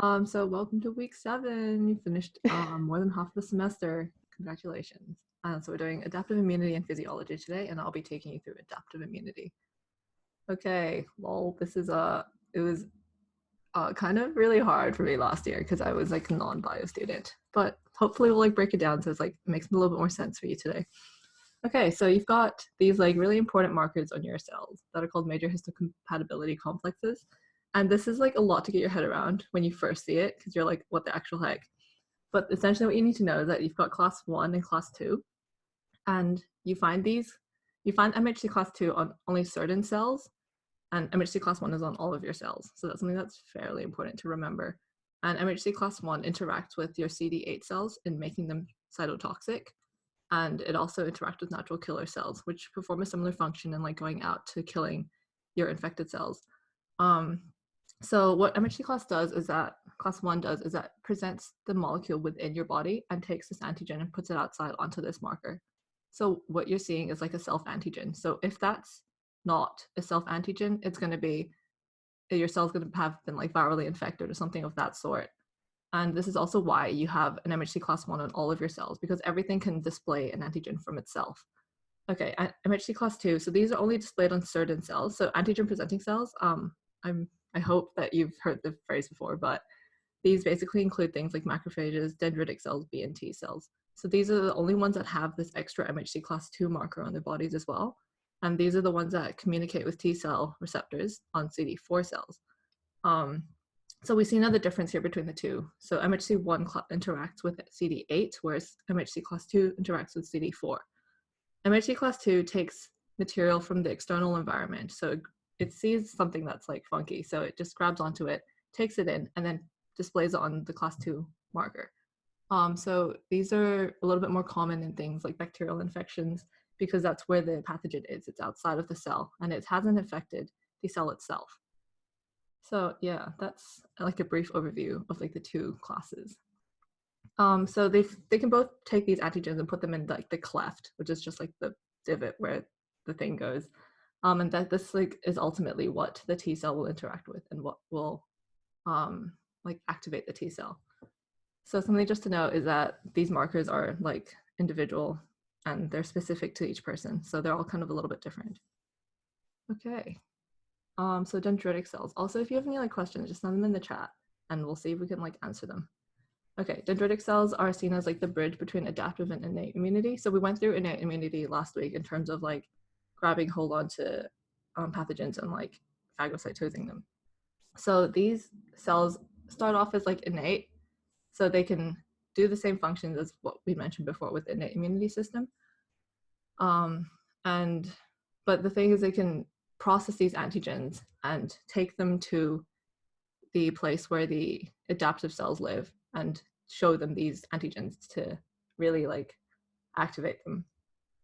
So welcome to week 7. You finished more than half the semester. Congratulations. So we're doing adaptive immunity and physiology today, and I'll be taking you through adaptive immunity. Okay, well, it was kind of really hard for me last year because I was like a non-bio student, but hopefully we'll like break it down so it's like it makes a little bit more sense for you today. Okay, so you've got these like really important markers on your cells that are called major histocompatibility complexes. And this is like a lot to get your head around when you first see it because you're like, what the actual heck? But essentially what you need to know is that you've got class 1 and class 2, and you find MHC class 2 on only certain cells, and MHC class 1 is on all of your cells. So that's something that's fairly important to remember. And MHC class 1 interacts with your CD8 cells in making them cytotoxic. And it also interacts with natural killer cells, which perform a similar function in like going out to killing your infected cells. So what MHC class 1 does is that presents the molecule within your body and takes this antigen and puts it outside onto this marker. So what you're seeing is like a self-antigen. So if that's not a self-antigen, it's going to be, your cell's going to have been like virally infected or something of that sort. And this is also why you have an MHC class 1 on all of your cells, because everything can display an antigen from itself. Okay, MHC class 2, so these are only displayed on certain cells. So antigen presenting cells, I hope that you've heard the phrase before, but these basically include things like macrophages, dendritic cells, B and T cells. So these are the only ones that have this extra MHC class 2 marker on their bodies as well. And these are the ones that communicate with T cell receptors on CD4 cells. So we see another difference here between the two. So MHC1 interacts with CD8, whereas MHC class 2 interacts with CD4. MHC class 2 takes material from the external environment. So it sees something that's like funky. So it just grabs onto it, takes it in, and then displays it on the class 2 marker. So these are a little bit more common in things like bacterial infections because that's where the pathogen is. It's outside of the cell and it hasn't affected the cell itself. So yeah, that's like a brief overview of like the two classes. So they can both take these antigens and put them in like the cleft, which is just like the divot where the thing goes. And that this like is ultimately what the T cell will interact with and what will like activate the T cell. So something just to note is that these markers are like individual and they're specific to each person. So they're all kind of a little bit different. Okay. So dendritic cells. Also, if you have any like questions, just send them in the chat and we'll see if we can like answer them. Okay, dendritic cells are seen as like the bridge between adaptive and innate immunity. So we went through innate immunity last week in terms of like grabbing hold on to pathogens and like phagocytosing them. So these cells start off as like innate, so they can do the same functions as what we mentioned before with the innate immunity system. But the thing is they can process these antigens and take them to the place where the adaptive cells live and show them these antigens to really like activate them.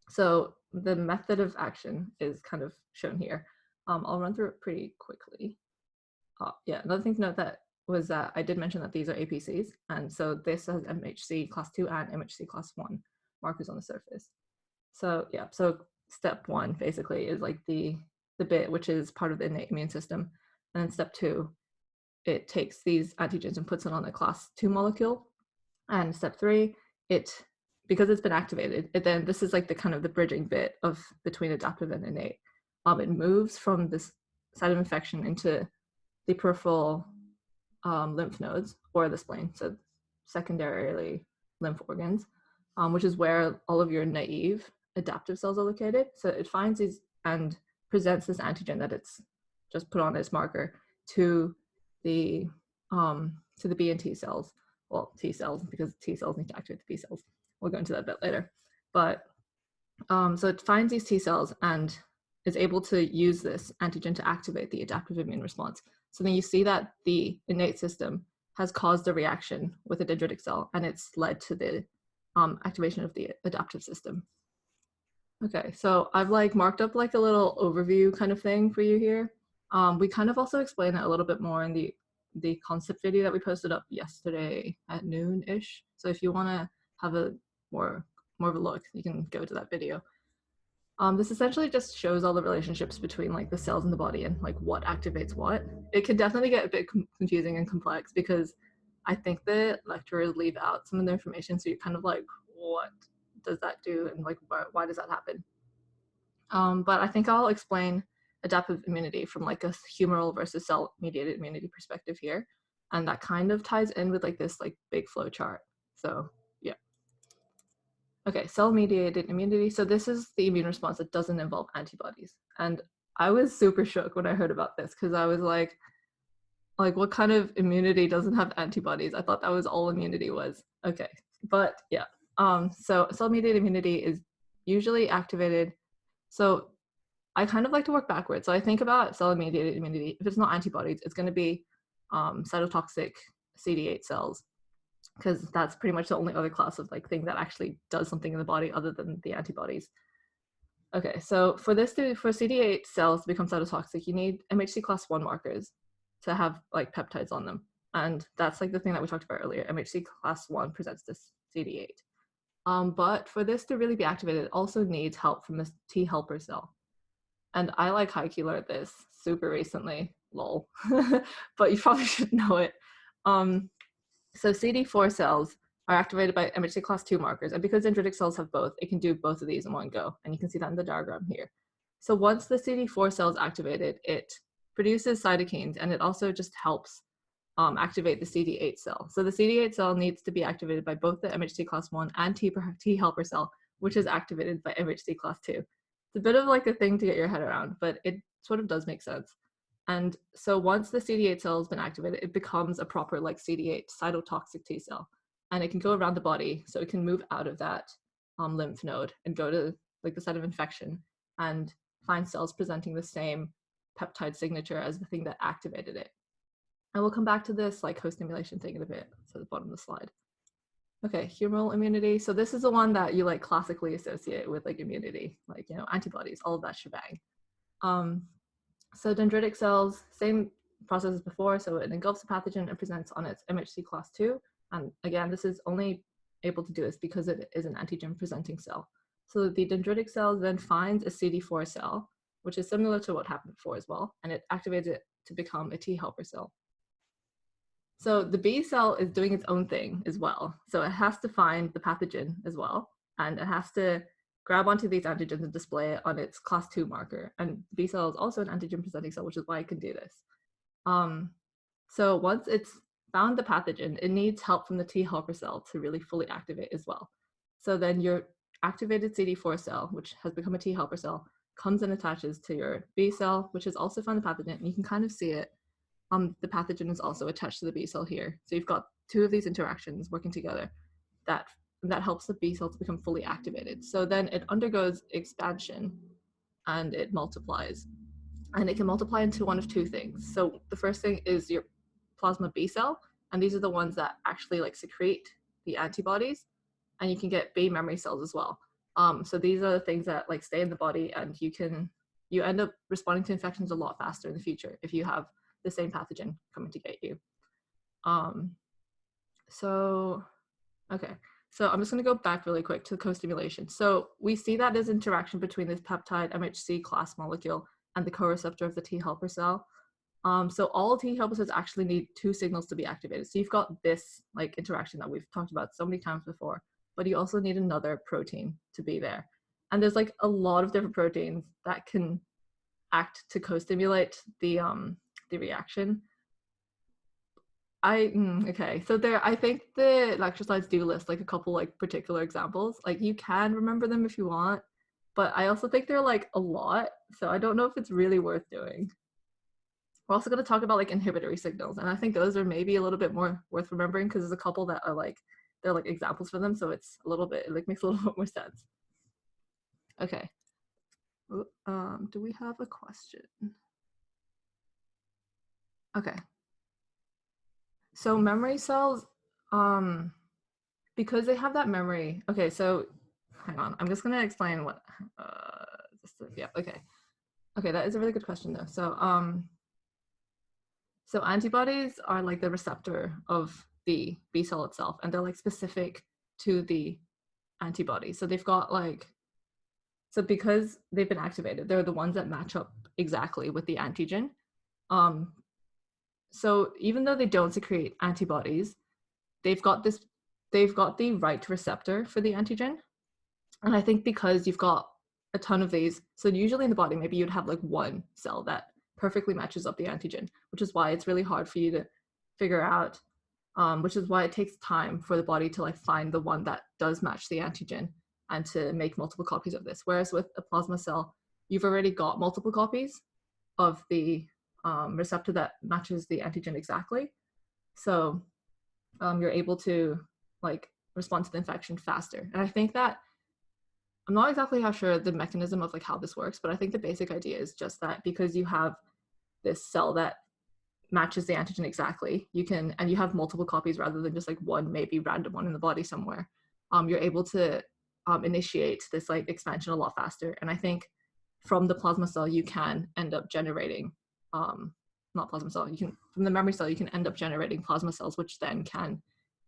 So the method of action is kind of shown here. I'll run through it pretty quickly. Yeah, another thing to note that was that I did mention that these are APCs, and so this has MHC class 2 and MHC class 1 markers on the surface. So yeah, so step 1 basically is like the bit which is part of the innate immune system, and then step 2, it takes these antigens and puts it on a class 2 molecule, and step 3, because it's been activated, this is like the kind of the bridging bit of between adaptive and innate. It moves from this site of infection into the peripheral lymph nodes or the spleen, so secondarily lymph organs, which is where all of your naive adaptive cells are located. So it finds these and presents this antigen that it's just put on its marker to the B and T cells. Well, T cells, because T cells need to activate the B cells. We'll go into that a bit later. But so it finds these T cells and is able to use this antigen to activate the adaptive immune response. So then you see that the innate system has caused a reaction with a dendritic cell, and it's led to the activation of the adaptive system. Okay, so I've like marked up like a little overview kind of thing for you here. We kind of also explain that a little bit more in the concept video that we posted up yesterday at noon-ish. So if you want to have a more of a look, you can go to that video. This essentially just shows all the relationships between like the cells in the body and like what activates what. It can definitely get a bit confusing and complex because I think the lecturers leave out some of the information, so you're kind of like, what does that do, and like why does that happen? But I think I'll explain adaptive immunity from like a humoral versus cell-mediated immunity perspective here, and that kind of ties in with like this like big flow chart. So yeah. Okay, cell-mediated immunity. So this is the immune response that doesn't involve antibodies. And I was super shook when I heard about this because I was like, what kind of immunity doesn't have antibodies? I thought that was all immunity was. Okay, but yeah. So cell-mediated immunity is usually activated. So I kind of like to work backwards. So I think about cell-mediated immunity. If it's not antibodies, it's going to be cytotoxic CD8 cells, because that's pretty much the only other class of like thing that actually does something in the body other than the antibodies. Okay, so for CD8 cells to become cytotoxic, you need MHC class 1 markers to have like peptides on them. And that's like the thing that we talked about earlier. MHC class 1 presents this CD8. But for this to really be activated, it also needs help from this T helper cell. And I like high-key learned this super recently, lol, but you probably should know it. So CD4 cells are activated by MHC class 2 markers, and because dendritic cells have both, it can do both of these in one go, and you can see that in the diagram here. So once the CD4 cell is activated, it produces cytokines, and it also just helps activate the CD8 cell. So the CD8 cell needs to be activated by both the MHC class 1 and T helper cell, which is activated by MHC class 2. It's a bit of like a thing to get your head around, but it sort of does make sense. And so once the CD8 cell has been activated, it becomes a proper like CD8 cytotoxic T cell, and it can go around the body. So it can move out of that lymph node and go to like the site of infection and find cells presenting the same peptide signature as the thing that activated it. And we'll come back to this like co-stimulation thing in a bit. So the bottom of the slide. Okay, humoral immunity. So this is the one that you like classically associate with like immunity, like, you know, antibodies, all of that shebang. So dendritic cells, same process as before. So it engulfs the pathogen and presents on its MHC class 2. And again, this is only able to do this because it is an antigen presenting cell. So the dendritic cell then finds a CD4 cell, which is similar to what happened before as well, and it activates it to become a T helper cell. So the B cell is doing its own thing as well. So it has to find the pathogen as well, and it has to grab onto these antigens and display it on its class 2 marker. And B cell is also an antigen presenting cell, which is why it can do this. So once it's found the pathogen, it needs help from the T helper cell to really fully activate as well. So then your activated CD4 cell, which has become a T helper cell, comes and attaches to your B cell, which has also found the pathogen, and you can kind of see it. The pathogen is also attached to the B cell here. So you've got two of these interactions working together that helps the B cell to become fully activated. So then it undergoes expansion and it multiplies. And it can multiply into one of two things. So the first thing is your plasma B cell, and these are the ones that actually like secrete the antibodies, and you can get B memory cells as well. So these are the things that like stay in the body, and you end up responding to infections a lot faster in the future if you have the same pathogen coming to get you. Okay, so I'm just going to go back really quick to co-stimulation. So we see that there's interaction between this peptide MHC class molecule and the co-receptor of the T helper cell. So all T helper cells actually need two signals to be activated. So you've got this like interaction that we've talked about so many times before, but you also need another protein to be there. And there's like a lot of different proteins that can act to co-stimulate the reaction. Okay, so I think the lecture slides do list like a couple like particular examples. Like you can remember them if you want, but I also think they're like a lot, so I don't know if it's really worth doing. We're also going to talk about like inhibitory signals, and I think those are maybe a little bit more worth remembering because there's a couple that are like, they're like examples for them, so it's a little bit, it like makes a little bit more sense. Okay. Do we have a question? Okay. So memory cells, because they have that memory. Okay, so hang on. I'm just gonna explain what. Yeah. Okay. Okay, that is a really good question though. So antibodies are like the receptor of the B cell itself, and they're like specific to the antibody. So they've got like So because they've been activated, they're the ones that match up exactly with the antigen. So even though they don't secrete antibodies, they've got the right receptor for the antigen. And I think because you've got a ton of these, so usually in the body, maybe you'd have like one cell that perfectly matches up the antigen, which is why it's really hard for you to figure out, which is why it takes time for the body to like find the one that does match the antigen and to make multiple copies of this. Whereas with a plasma cell, you've already got multiple copies of the receptor that matches the antigen exactly. So you're able to like respond to the infection faster. And I think that I'm not exactly how sure the mechanism of like how this works, but I think the basic idea is just that because you have this cell that matches the antigen exactly, you can, and you have multiple copies rather than just like one, maybe random one in the body somewhere, you're able to initiate this like expansion a lot faster. And I think from the plasma cell, you can end up generating, not plasma cell, you can, from the memory cell, you can end up generating plasma cells, which then can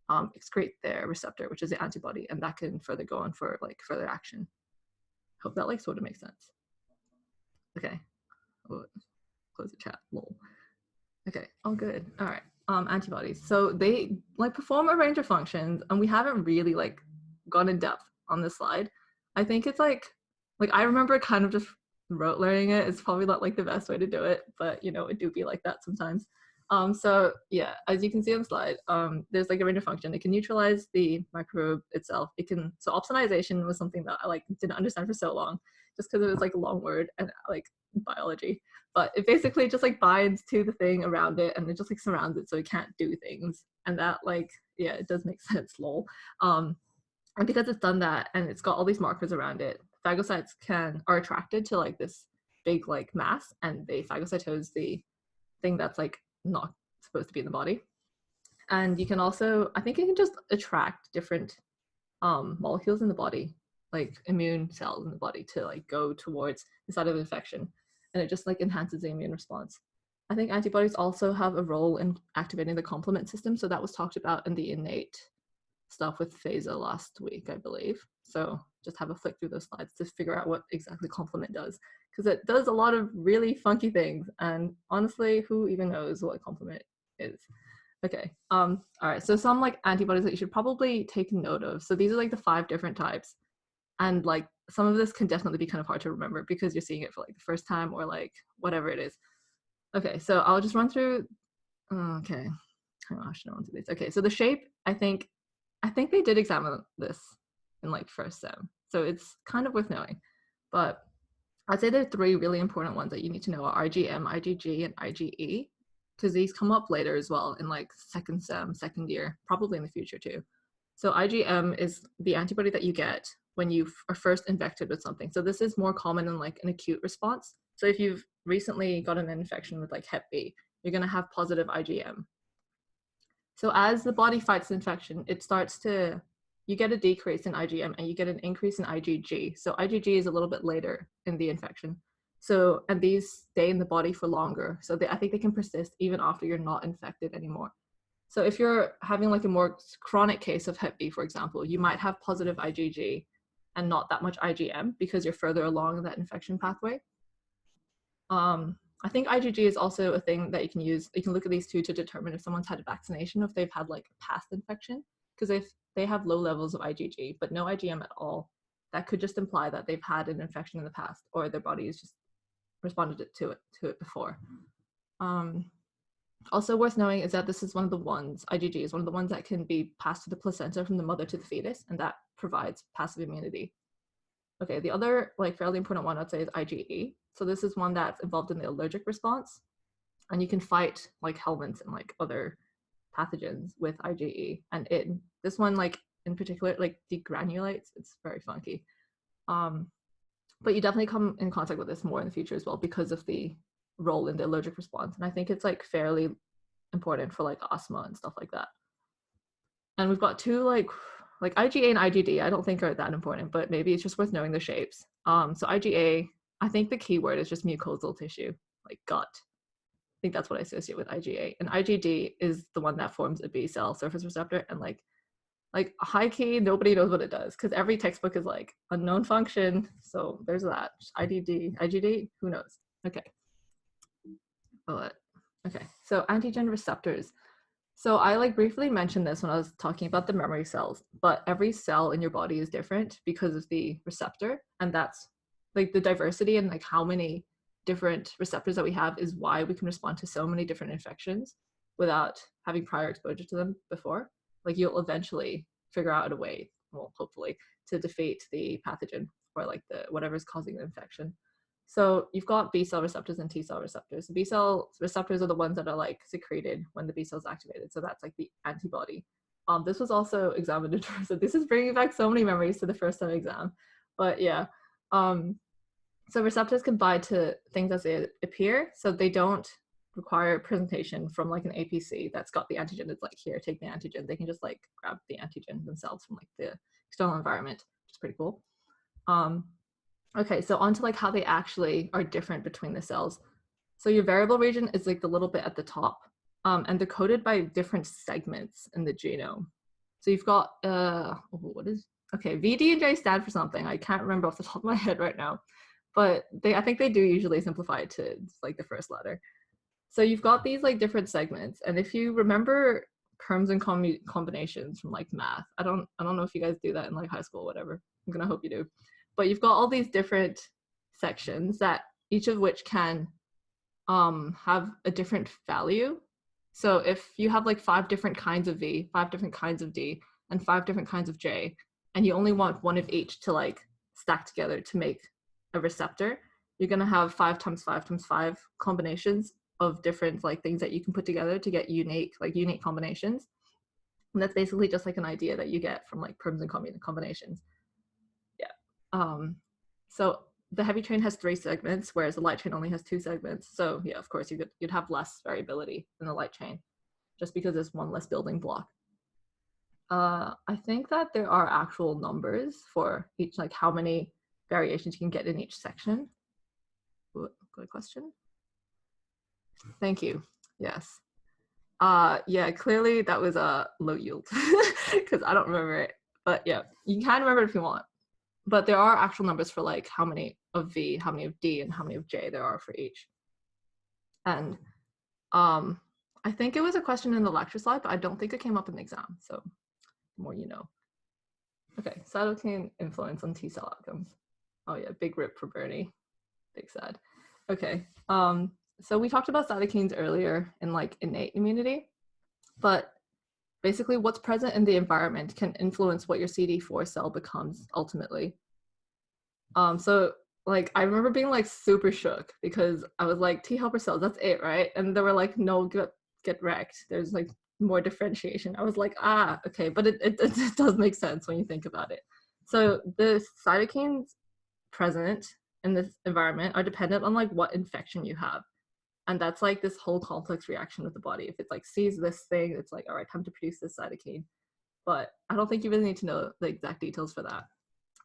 excrete their receptor, which is the antibody, and that can further go on for like further action. Hope that like sort of makes sense. Okay, oh, close the chat, lol. Okay, all good. All right, antibodies. So they like perform a range of functions, and we haven't really like gone in depth on this slide. I think it's like I remember kind of just rote learning it. It's probably not like the best way to do it, but you know, it do be like that sometimes. So yeah, as you can see on the slide, there's like a range of function. It can neutralize the microbe itself. It can, so opsonization was something that I like didn't understand for so long, just because it was like a long word and like biology. But it basically just like binds to the thing around it and it just like surrounds it so it can't do things. And that like, yeah, it does make sense, lol. And because it's done that and it's got all these markers around it, phagocytes are attracted to like this big like mass, and they phagocytose the thing that's like not supposed to be in the body. And you can also, I think it can just attract different molecules in the body, like immune cells in the body, to like go towards the side of infection, and it just like enhances the immune response. I think antibodies also have a role in activating the complement system, so that was talked about in the innate stuff with Phasa last week, I believe. So just have a flick through those slides to figure out what exactly complement does, because it does a lot of really funky things, and honestly, who even knows what complement is? Okay, all right, so some like antibodies that you should probably take note of. So these are like the 5 different types, and like some of this can definitely be kind of hard to remember because you're seeing it for like the first time or like whatever it is. Okay, so I'll just run through. Okay, hang on, I should run through these. Okay, so the shape, I think they did examine this in like first sem, so it's kind of worth knowing. But I'd say there are 3 really important ones that you need to know are IgM, IgG, and IgE, because these come up later as well in like second sem, second year, probably in the future too. So IgM is the antibody that you get when you are first infected with something. So this is more common in like an acute response. So if you've recently got an infection with like Hep B, you're going to have positive IgM. So as the body fights the infection, you get a decrease in IgM and you get an increase in IgG. So IgG is a little bit later in the infection. So, and these stay in the body for longer. So I think they can persist even after you're not infected anymore. So if you're having like a more chronic case of Hep B, for example, you might have positive IgG and not that much IgM because you're further along in that infection pathway. I think IgG is also a thing that you can use. You can look at these 2 to determine if someone's had a vaccination, if they've had like a past infection, because if they have low levels of IgG but no IgM at all, that could just imply that they've had an infection in the past or their body has just responded to it before. Also worth knowing is that this is one of the ones, IgG is one of the ones that can be passed to the placenta from the mother to the fetus, and that provides passive immunity. Okay, the other like fairly important one I'd say is IgE. So this is one that's involved in the allergic response, and you can fight like helminths and like other pathogens with IgE. And this one like in particular like degranulates. It's very funky. But you definitely come in contact with this more in the future as well because of the role in the allergic response. And I think it's like fairly important for like asthma and stuff like that. And we've got 2 like IgA and IgD, I don't think are that important, but maybe it's just worth knowing the shapes. So IgA, I think the key word is just mucosal tissue, like gut. I think that's what I associate with IgA. And IgD is the one that forms a B cell surface receptor and like like high key, nobody knows what it does because every textbook is like unknown function. So there's that. IgD, who knows? Okay. But okay, so antigen receptors. So I like briefly mentioned this when I was talking about the memory cells, but every cell in your body is different because of the receptor, and that's like the diversity and like how many different receptors that we have is why we can respond to so many different infections without having prior exposure to them before. Like you'll eventually figure out a way, well, hopefully, to defeat the pathogen or like the whatever's causing the infection. So you've got B cell receptors and T cell receptors. The B cell receptors are the ones that are like secreted when the B cell is activated. So that's like the antibody. This was also examined in terms of, this is bringing back so many memories to the first time exam. But yeah, so receptors can bind to things as they appear. So they don't require presentation from like an APC that's got the antigen. It's like, here, take the antigen. They can just like grab the antigen themselves from like the external environment, which is pretty cool. Okay, so on to like how they actually are different between the cells. So your variable region is like the little bit at the top, and they're coded by different segments in the genome. So you've got, okay, V, D, and J stand for something. I can't remember off the top of my head right now, but I think they do usually simplify it to like the first letter. So you've got these like different segments, and if you remember terms and combinations from like math, I don't know if you guys do that in like high school or whatever. I'm gonna hope you do. But you've got all these different sections that each of which can have a different value. So if you have like 5 different kinds of V, 5 different kinds of D, and 5 different kinds of J, and you only want one of each to like stack together to make a receptor, you're gonna have 5 times 5 times 5 combinations of different like things that you can put together to get unique combinations. And that's basically just like an idea that you get from like terms and combinations. So the heavy chain has 3 segments, whereas the light chain only has 2 segments. So yeah, of course you'd have less variability in the light chain, just because there's one less building block. I think that there are actual numbers for each, like how many variations you can get in each section. Good question. Thank you. Yes. Yeah, clearly that was a low yield because I don't remember it. But yeah, you can remember it if you want. But there are actual numbers for like how many of V, how many of D, and how many of J there are for each. And I think it was a question in the lecture slide, but I don't think it came up in the exam. So the more you know. Okay, cytokine influence on T cell outcomes. Oh yeah, big rip for Bernie. Big sad. Okay, so we talked about cytokines earlier in like innate immunity, but basically what's present in the environment can influence what your CD4 cell becomes ultimately. So like I remember being like super shook because I was like, T helper cells, that's it, right? And they were like, no, get wrecked. There's like more differentiation. I was like, okay, but it does make sense when you think about it. So the cytokines present in this environment are dependent on like what infection you have. And that's like this whole complex reaction with the body. If it like sees this thing, it's like, all right, time to produce this cytokine. But I don't think you really need to know the exact details for that.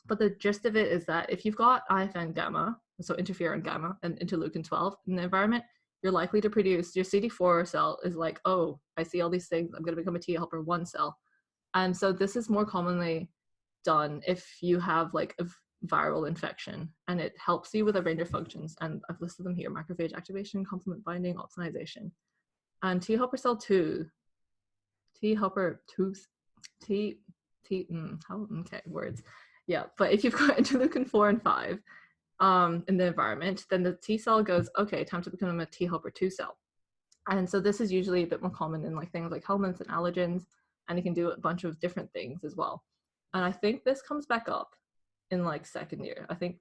But the gist of it is that if you've got IFN gamma, so interferon gamma and interleukin 12 in the environment, you're likely to produce, your CD4 cell is like, oh, I see all these things, I'm going to become a T helper 1 cell. And so this is more commonly done if you have like a viral infection, and it helps you with a range of functions. And I've listed them here: macrophage activation, complement binding, opsonization. And T helper cell 2, T helper 2, okay, words. Yeah, but if you've got interleukin 4 and 5 in the environment, then the T cell goes, okay, time to become a T helper 2 cell. And so this is usually a bit more common in like things like helminths and allergens, and it can do a bunch of different things as well. And I think this comes back up in like second year. I think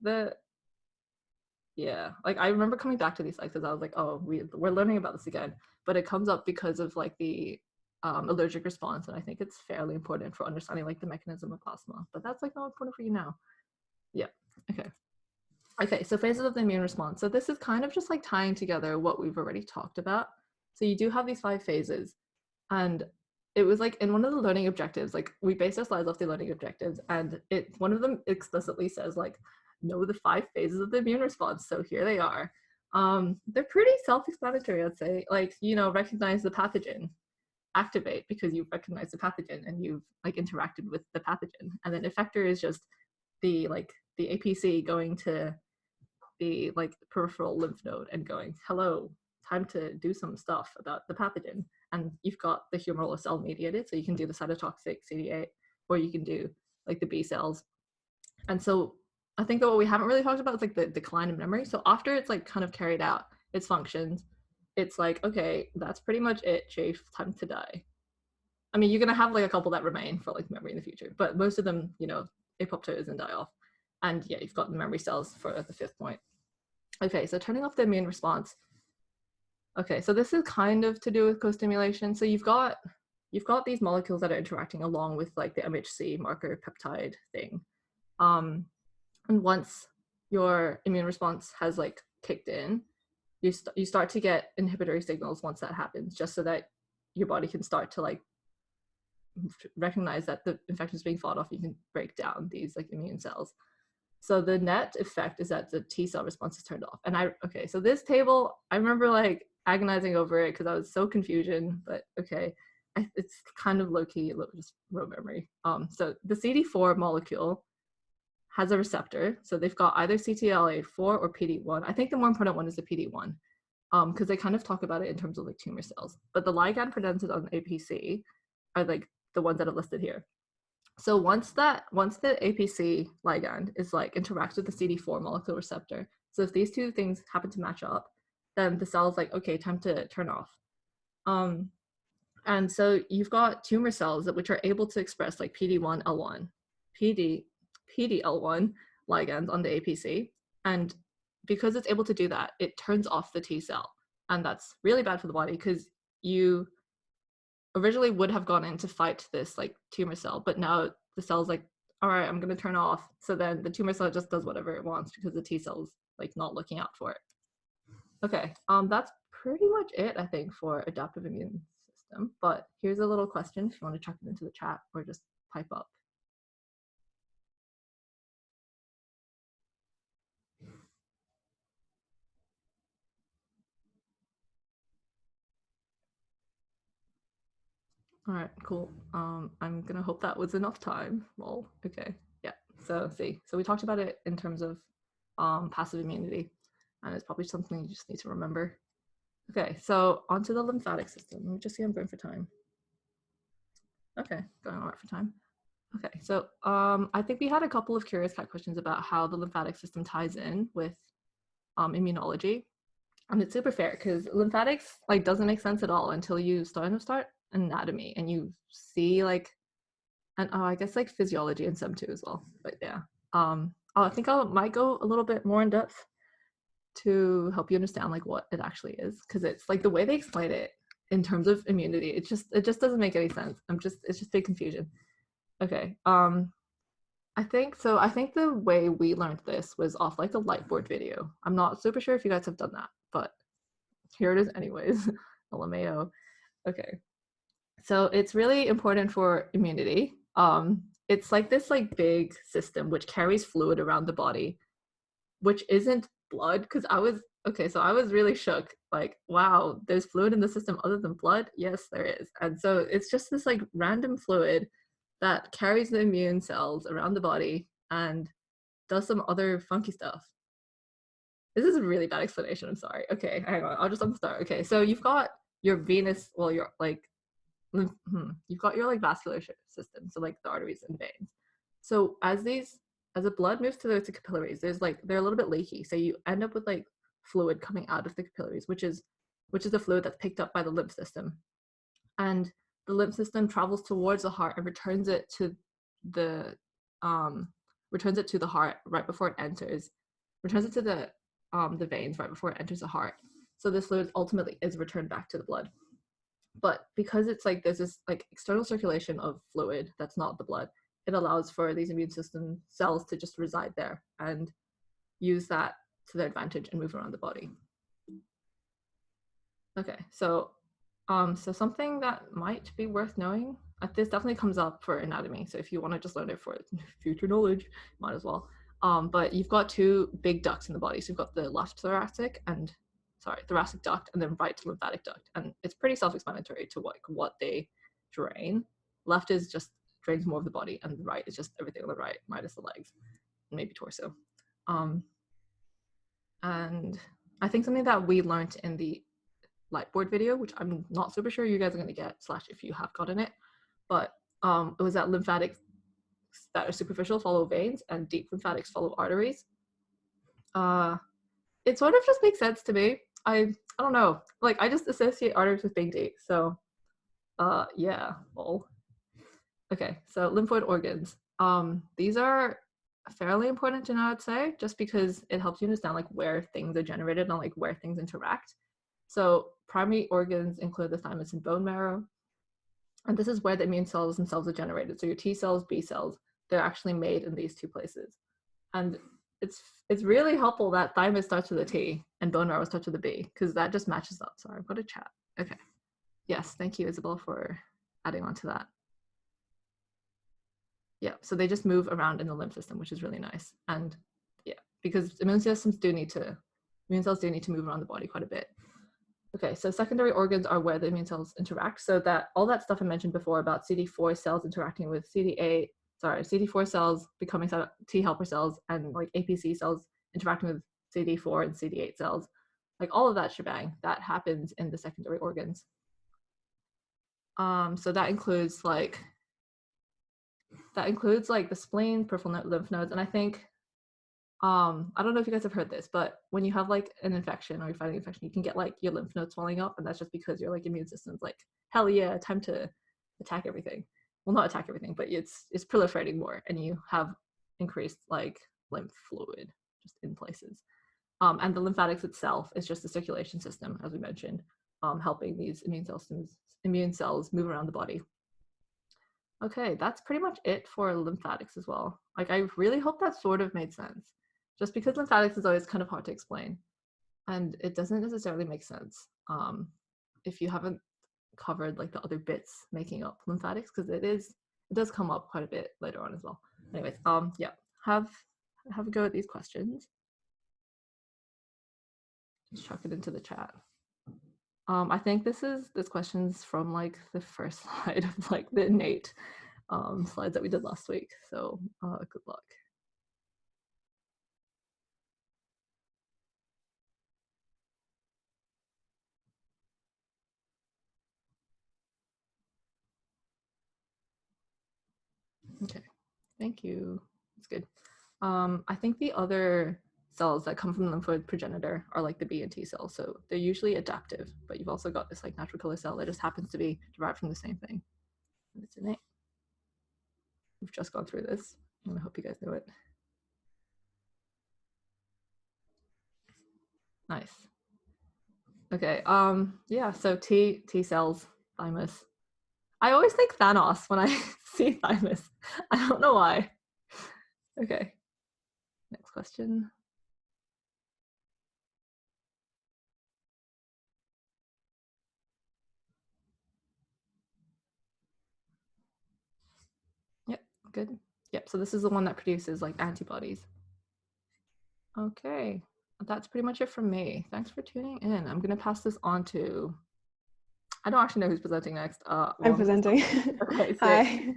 yeah, like I remember coming back to these lectures, I was like, oh, we're learning about this again, but it comes up because of like the allergic response, and I think it's fairly important for understanding like the mechanism of asthma, but that's like not important for you now. Yeah, okay, so phases of the immune response. So this is kind of just like tying together what we've already talked about. So you do have these 5 phases, and it was like in one of the learning objectives, like we based our slides off the learning objectives, and one of them explicitly says like, know the 5 phases of the immune response. So here they are. They're pretty self-explanatory, I'd say. Like, you know, recognize the pathogen, activate because you've recognized the pathogen and you've like interacted with the pathogen. And then effector is just the APC going to the like peripheral lymph node and going, hello, time to do some stuff about the pathogen. And you've got the humoral cell mediated, so you can do the cytotoxic CD8, or you can do like the B cells. And so I think that what we haven't really talked about is like the decline in memory. So after it's like kind of carried out its functions, it's like, okay, that's pretty much it, Chafe, time to die. I mean, you're gonna have like a couple that remain for like memory in the future, but most of them, you know, apoptosis and die off. And yeah, you've got the memory cells for the 5th point. Okay, so turning off the immune response. Okay, so this is kind of to do with co-stimulation. So you've got these molecules that are interacting along with like the MHC marker peptide thing. And once your immune response has like kicked in, you start to get inhibitory signals once that happens, just so that your body can start to like recognize that the infection is being fought off. You can break down these like immune cells. So the net effect is that the T cell response is turned off. And okay, so this table, I remember like agonizing over it because I was so confusion, but okay, it's kind of low-key, just rote memory. So the CD4 molecule has a receptor. So they've got either CTLA4 or PD1. I think the more important one is the PD1 because they kind of talk about it in terms of like tumor cells. But the ligand presented on APC are like the ones that are listed here. So once the APC ligand is like interacts with the CD4 molecular receptor, so if these two things happen to match up, then the cell is like, okay, time to turn off. And so you've got tumor cells which are able to express like PD1, L1, PDL1 ligands on the APC. And because it's able to do that, it turns off the T cell. And that's really bad for the body because you originally would have gone in to fight this like tumor cell, but now the cell's like, all right, I'm going to turn off. So then the tumor cell just does whatever it wants because the T cell's like not looking out for it. Okay, that's pretty much it, I think, for adaptive immune system. But here's a little question if you want to chuck it into the chat or just pipe up. All right, cool. I'm gonna hope that was enough time. Well, okay, yeah. So we talked about it in terms of passive immunity, and it's probably something you just need to remember. Okay, so onto the lymphatic system. Let me just see, I'm going for time. Okay, going all right for time. Okay, so I think we had a couple of curious cat questions about how the lymphatic system ties in with immunology, and it's super fair because lymphatics like doesn't make sense at all until you start anatomy and you see like, and I guess like physiology and some too as well. But yeah, I think I might go a little bit more in depth to help you understand like what it actually is, because it's like the way they explain it in terms of immunity, it just doesn't make any sense. It's just big confusion. Okay, I think the way we learned this was off like a Lightboard video. I'm not super sure if you guys have done that, but here it is anyways. LMAO. Okay, so it's really important for immunity. It's like this like big system which carries fluid around the body, which isn't blood, because I was really shook, like, wow, there's fluid in the system other than blood. Yes, there is. And so it's just this like random fluid that carries the immune cells around the body and does some other funky stuff. This is a really bad explanation, I'm sorry. Okay, hang on, I'll just start. Okay, so you've got your venous, well, your like you've got your like vascular system, so like the arteries and veins. So as the blood moves to the capillaries, they're a little bit leaky, so you end up with like fluid coming out of the capillaries, which is the fluid that's picked up by the lymph system, and the lymph system travels towards the heart and returns it to the heart right before it enters, returns it to the veins right before it enters the heart. So this fluid ultimately is returned back to the blood. But because it's like there's this like external circulation of fluid that's not the blood, it allows for these immune system cells to just reside there and use that to their advantage and move around the body. Okay, so something that might be worth knowing, this definitely comes up for anatomy, so if you want to just learn it for future knowledge, might as well. But you've got two big ducts in the body. So you've got the left thoracic and thoracic duct, and then right lymphatic duct. And it's pretty self-explanatory to what they drain. Left is just drains more of the body, and the right is just everything on the right, minus the legs, and maybe torso. And I think something that we learned in the Lightboard video, which I'm not super sure you guys are going to get, / if you have gotten it, but it was that lymphatics that are superficial follow veins and deep lymphatics follow arteries. It sort of just makes sense to me. I don't know, like I just associate arteries with being deep, so yeah, well. Okay, so lymphoid organs. These are fairly important to know, I'd say, just because it helps you understand like where things are generated and like where things interact. So primary organs include the thymus and bone marrow, and this is where the immune cells themselves are generated. So your T cells, B cells, they're actually made in these two places. And it's really helpful that thymus starts with a T and bone marrow starts with a B, because that just matches up. Sorry, I've got a chat. Okay. Yes, thank you, Isabel, for adding on to that. Yeah, so they just move around in the lymph system, which is really nice. And yeah, because immune cells do need to move around the body quite a bit. Okay, so secondary organs are where the immune cells interact. So that all that stuff I mentioned before about CD4 cells interacting with CD4 cells becoming T helper cells, and like APC cells interacting with CD4 and CD8 cells, like all of that shebang, that happens in the secondary organs. So that includes like the spleen, peripheral lymph nodes, and I think I don't know if you guys have heard this, but when you have like an infection or you're fighting an infection, you can get like your lymph nodes swelling up, and that's just because your like immune system's like, hell yeah, time to attack everything. Well, not attack everything, but it's proliferating more, and you have increased like lymph fluid just in places. And the lymphatics itself is just the circulation system, as we mentioned, helping these immune cells move around the body. Okay, that's pretty much it for lymphatics as well. Like, I really hope that sort of made sense, just because lymphatics is always kind of hard to explain, and it doesn't necessarily make sense if you haven't covered like the other bits making up lymphatics, because it does come up quite a bit later on as well. Anyways, yeah, have a go at these questions. Just chuck it into the chat. I think this question's from like the first slide of like the innate slides that we did last week. So good luck. Okay, thank you. That's good. I think the other cells that come from the lymphoid progenitor are like the B and T cells. So they're usually adaptive, but you've also got this like natural killer cell that just happens to be derived from the same thing. And it's innate. We've just gone through this, and I hope you guys know it. Nice. Okay, yeah, so T cells, thymus. I always think Thanos when I see thymus. I don't know why. Okay, next question. Yep, good. Yep, so this is the one that produces like antibodies. Okay, that's pretty much it from me. Thanks for tuning in. I'm gonna pass this on to, I don't actually know who's presenting next. I'm presenting. Okay, hi.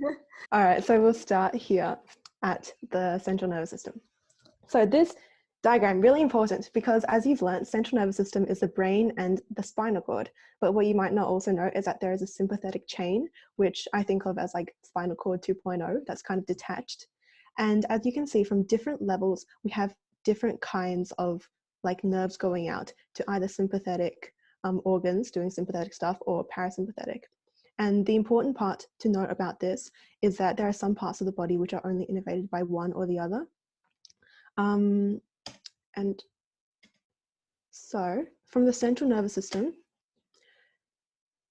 All right, so we'll start here at the central nervous system. So this diagram, really important, because as you've learned, central nervous system is the brain and the spinal cord. But what you might not also know is that there is a sympathetic chain, which I think of as like spinal cord 2.0, that's kind of detached. And as you can see from different levels, we have different kinds of like nerves going out to either sympathetic organs doing sympathetic stuff or parasympathetic. And the important part to note about this is that there are some parts of the body which are only innervated by one or the other. And so from the central nervous system,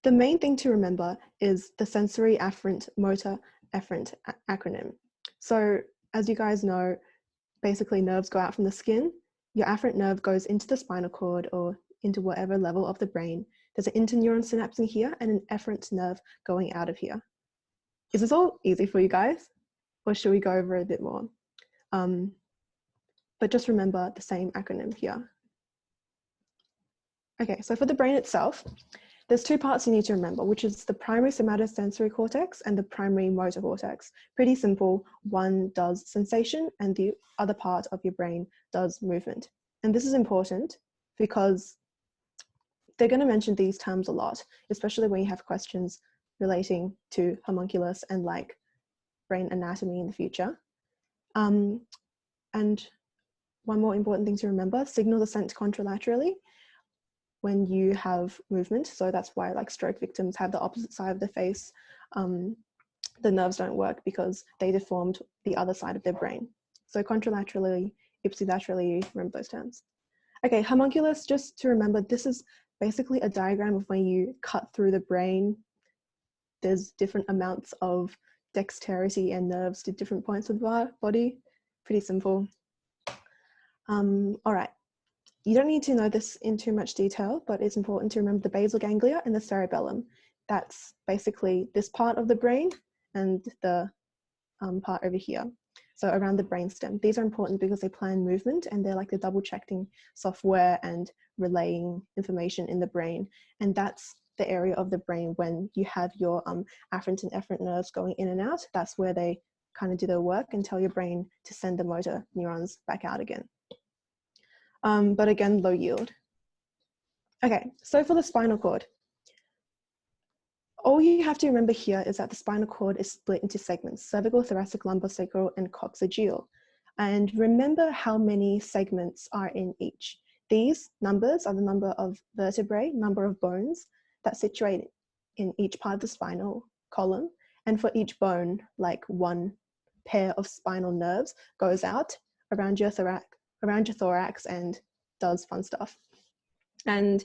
the main thing to remember is the sensory afferent motor efferent acronym. So as you guys know, basically nerves go out from the skin. Your afferent nerve goes into the spinal cord or into whatever level of the brain. There's an interneuron synapsing here and an efferent nerve going out of here. Is this all easy for you guys? Or should we go over a bit more? But just remember the same acronym here. Okay, so for the brain itself, there's two parts you need to remember, which is the primary somatosensory cortex and the primary motor cortex. Pretty simple. One does sensation and the other part of your brain does movement. And this is important because they're going to mention these terms a lot, especially when you have questions relating to homunculus and like brain anatomy in the future. And one more important thing to remember, signals are sent contralaterally when you have movement. So that's why like stroke victims have the opposite side of the face. The nerves don't work because they deformed the other side of their brain. So contralaterally, ipsilaterally, remember those terms. Okay, homunculus, just to remember, this is basically a diagram of when you cut through the brain. There's different amounts of dexterity and nerves to different points of the body. Pretty simple. All right. You don't need to know this in too much detail, but it's important to remember the basal ganglia and the cerebellum. That's basically this part of the brain and the part over here. So around the brainstem. These are important because they plan movement and they're like the double-checking software and relaying information in the brain. And that's the area of the brain when you have your afferent and efferent nerves going in and out. That's where they kind of do their work and tell your brain to send the motor neurons back out again. But again, low yield. Okay, so for the spinal cord, all you have to remember here is that the spinal cord is split into segments: cervical, thoracic, lumbosacral, and coccygeal. And remember how many segments are in each. These numbers are the number of vertebrae, number of bones that situate in each part of the spinal column. And for each bone, like one pair of spinal nerves goes out around your thorax and does fun stuff. And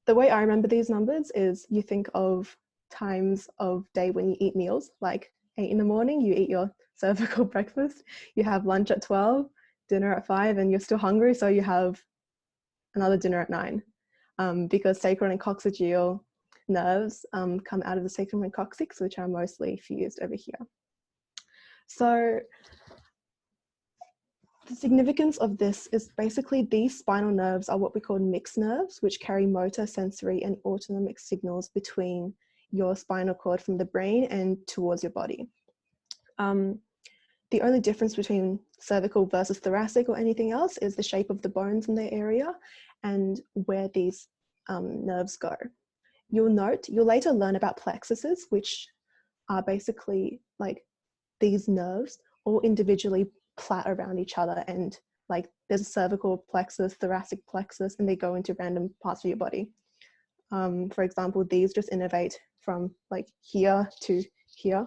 the way I remember these numbers is you think of times of day when you eat meals, like 8 in the morning, you eat your cervical breakfast, you have lunch at 12, dinner at 5, and you're still hungry, so you have another dinner at 9, because sacral and coccygeal nerves come out of the sacrum and coccyx, which are mostly fused over here. So the significance of this is basically these spinal nerves are what we call mixed nerves, which carry motor, sensory, and autonomic signals between your spinal cord from the brain and towards your body. The only difference between cervical versus thoracic or anything else is the shape of the bones in their area and where these nerves go. You'll later learn about plexuses, which are basically like these nerves all individually plait around each other, and like there's a cervical plexus, thoracic plexus, and they go into random parts of your body. For example, these just innervate from like here to here.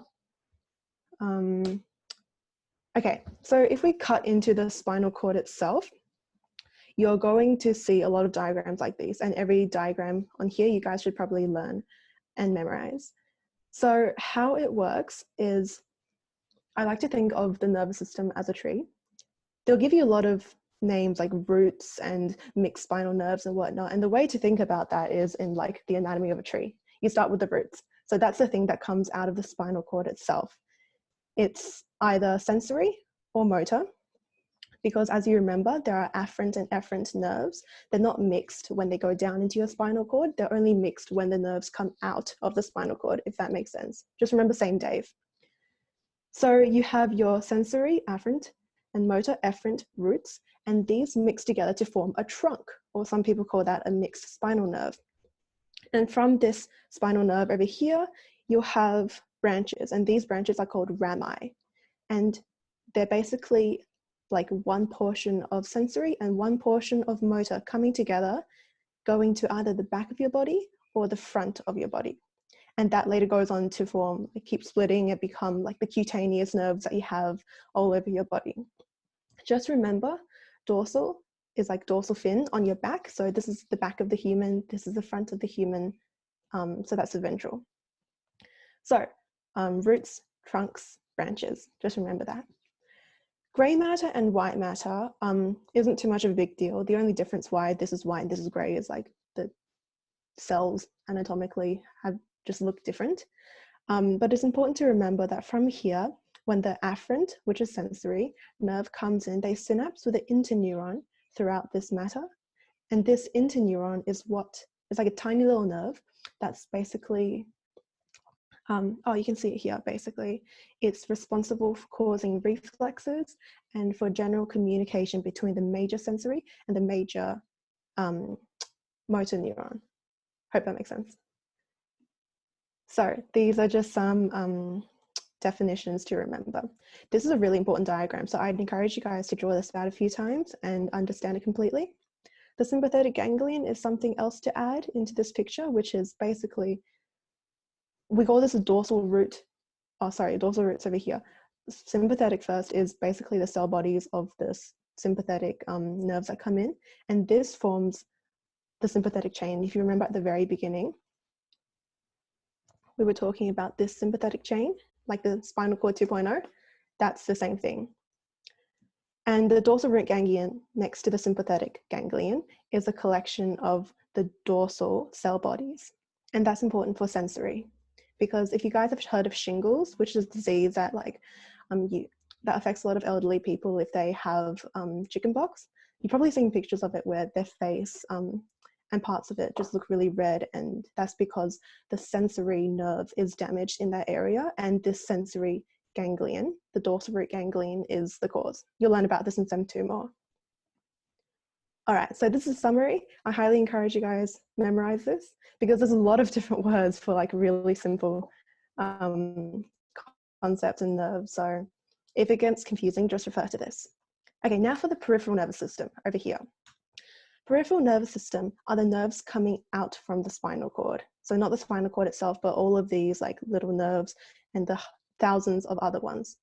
Okay, so if we cut into the spinal cord itself, you're going to see a lot of diagrams like these, and every diagram on here you guys should probably learn and memorize. So how it works is, I like to think of the nervous system as a tree. They'll give you a lot of names like roots and mixed spinal nerves and whatnot. And the way to think about that is in like the anatomy of a tree. You start with the roots. So that's the thing that comes out of the spinal cord itself. It's either sensory or motor, because as you remember, there are afferent and efferent nerves. They're not mixed when they go down into your spinal cord. They're only mixed when the nerves come out of the spinal cord, if that makes sense. Just remember same Dave. So you have your sensory, afferent, and motor, efferent roots, and these mix together to form a trunk, or some people call that a mixed spinal nerve. And from this spinal nerve over here, you'll have branches, and these branches are called rami. And they're basically like one portion of sensory and one portion of motor coming together, going to either the back of your body or the front of your body. And that later goes on to form, keep splitting and become like the cutaneous nerves that you have all over your body. Just remember, dorsal is like dorsal fin on your back. So this is the back of the human, this is the front of the human. So that's the ventral. So roots, trunks, branches, just remember that. Grey matter and white matter isn't too much of a big deal. The only difference why this is white and this is grey is like the cells anatomically have just look different. But it's important to remember that from here, when the afferent, which is sensory, nerve comes in, they synapse with an interneuron throughout this matter. And this interneuron is like a tiny little nerve that's basically, oh, you can see it here, basically. It's responsible for causing reflexes and for general communication between the major sensory and the major motor neuron. Hope that makes sense. So these are just some definitions to remember. This is a really important diagram, so I'd encourage you guys to draw this out a few times and understand it completely. The sympathetic ganglion is something else to add into this picture, which is basically, we call this a dorsal root. Oh, sorry, dorsal root's over here. Sympathetic first is basically the cell bodies of this sympathetic nerves that come in, and this forms the sympathetic chain. If you remember at the very beginning, we were talking about this sympathetic chain, like the spinal cord 2.0, that's the same thing. And the dorsal root ganglion next to the sympathetic ganglion is a collection of the dorsal cell bodies. And that's important for sensory, because if you guys have heard of shingles, which is a disease that that affects a lot of elderly people if they have chickenpox, you've probably seen pictures of it where their face and parts of it just look really red, and that's because the sensory nerve is damaged in that area, and this sensory ganglion, the dorsal root ganglion, is the cause. You'll learn about this in Sem 2 more. All right, so this is a summary. I highly encourage you guys memorize this, because there's a lot of different words for like really simple concepts and nerves. So if it gets confusing, just refer to this. Okay, now for the peripheral nervous system over here. Peripheral nervous system are the nerves coming out from the spinal cord. So not the spinal cord itself, but all of these like little nerves and the thousands of other ones.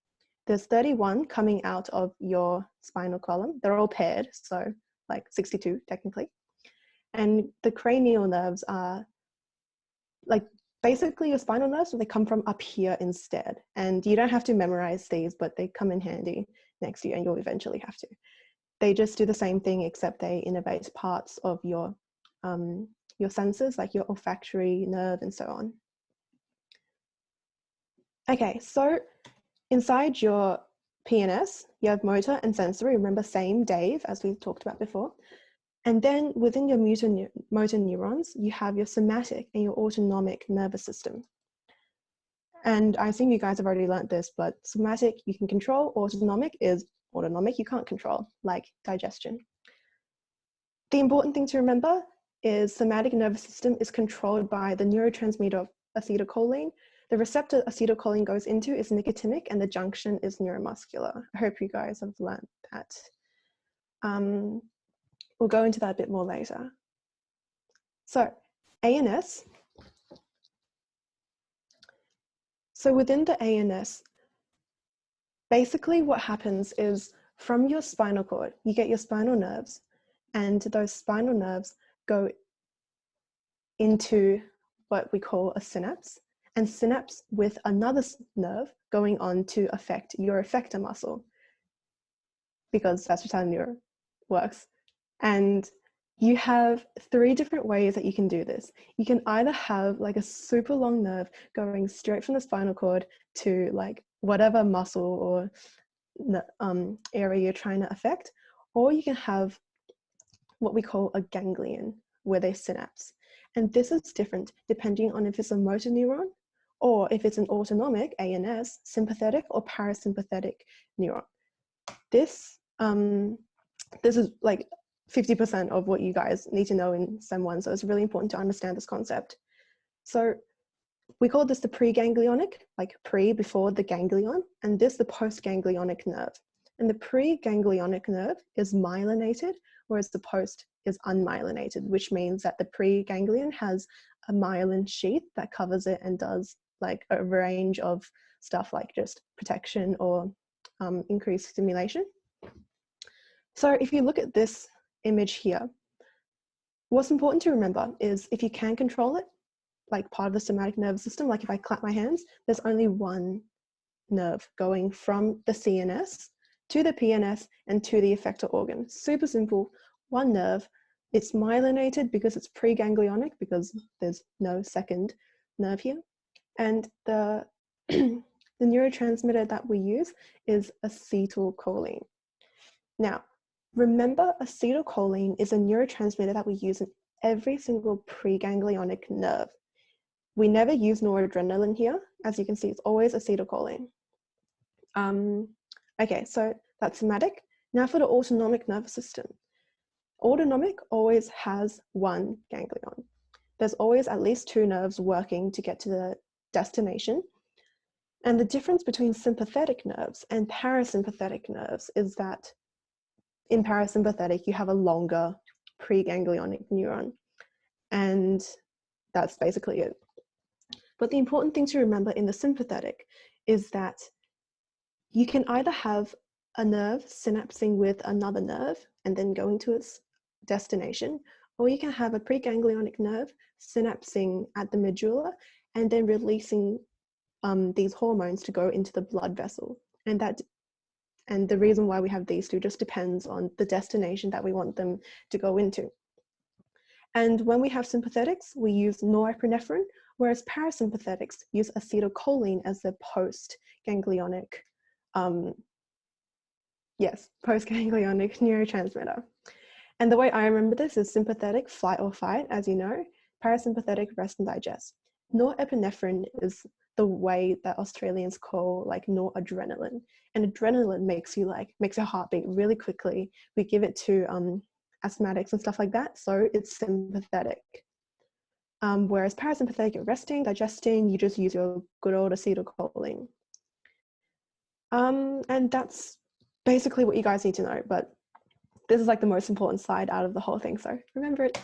There's 31 coming out of your spinal column. They're all paired, so like 62 technically. And the cranial nerves are like basically your spinal nerves, so they come from up here instead. And you don't have to memorize these, but they come in handy next year, and you'll eventually have to. They just do the same thing, except they innervate parts of your senses, like your olfactory nerve and so on. Okay, so inside your PNS, you have motor and sensory. Remember, same Dave as we talked about before. And then within your motor neurons, you have your somatic and your autonomic nervous system. And I assume you guys have already learned this, but somatic you can control, autonomic is autonomic you can't control, like digestion. The important thing to remember is somatic nervous system is controlled by the neurotransmitter acetylcholine. The receptor acetylcholine goes into is nicotinic, and the junction is neuromuscular. I hope you guys have learned that. We'll go into that a bit more later. So ANS. So within the ANS, basically what happens is from your spinal cord, you get your spinal nerves, and those spinal nerves go into what we call a synapse, and synapse with another nerve going on to affect your effector muscle, because that's just how neuro works. And you have 3 different ways that you can do this. You can either have like a super long nerve going straight from the spinal cord to like whatever muscle or area you're trying to affect, or you can have what we call a ganglion where they synapse. And this is different depending on if it's a motor neuron or if it's an autonomic, ANS, sympathetic or parasympathetic neuron. This is like 50% of what you guys need to know in Sem 1, so it's really important to understand this concept. So we call this the preganglionic, like pre before the ganglion, and this the postganglionic nerve. And the preganglionic nerve is myelinated, whereas the post is unmyelinated, which means that the preganglion has a myelin sheath that covers it and does like a range of stuff like just protection or increased stimulation. So if you look at this image here, what's important to remember is if you can control it, like part of the somatic nervous system, like if I clap my hands, there's only one nerve going from the CNS to the PNS and to the effector organ. Super simple, one nerve. It's myelinated because it's preganglionic, because there's no second nerve here. And the neurotransmitter that we use is acetylcholine. Now, Remember, acetylcholine is a neurotransmitter that we use in every single preganglionic nerve. We never use noradrenaline here. As you can see, it's always acetylcholine. Okay, so that's somatic. Now for the autonomic nervous system. Autonomic always has one ganglion. There's always at least two nerves working to get to the destination. And the difference between sympathetic nerves and parasympathetic nerves is that in parasympathetic, you have a longer preganglionic neuron. And that's basically it. But the important thing to remember in the sympathetic is that you can either have a nerve synapsing with another nerve and then going to its destination, or you can have a preganglionic nerve synapsing at the medulla and then releasing these hormones to go into the blood vessel. And the reason why we have these two just depends on the destination that we want them to go into. And when we have sympathetics, we use norepinephrine, whereas parasympathetics use acetylcholine as the post-ganglionic neurotransmitter. And the way I remember this is sympathetic, flight or fight, as you know, parasympathetic, rest and digest. Norepinephrine is the way that Australians call like noradrenaline. And adrenaline makes your heart beat really quickly. We give it to asthmatics and stuff like that, so it's sympathetic. Whereas parasympathetic, you're resting, digesting, you just use your good old acetylcholine. And that's basically what you guys need to know, but this is like the most important slide out of the whole thing, so remember it.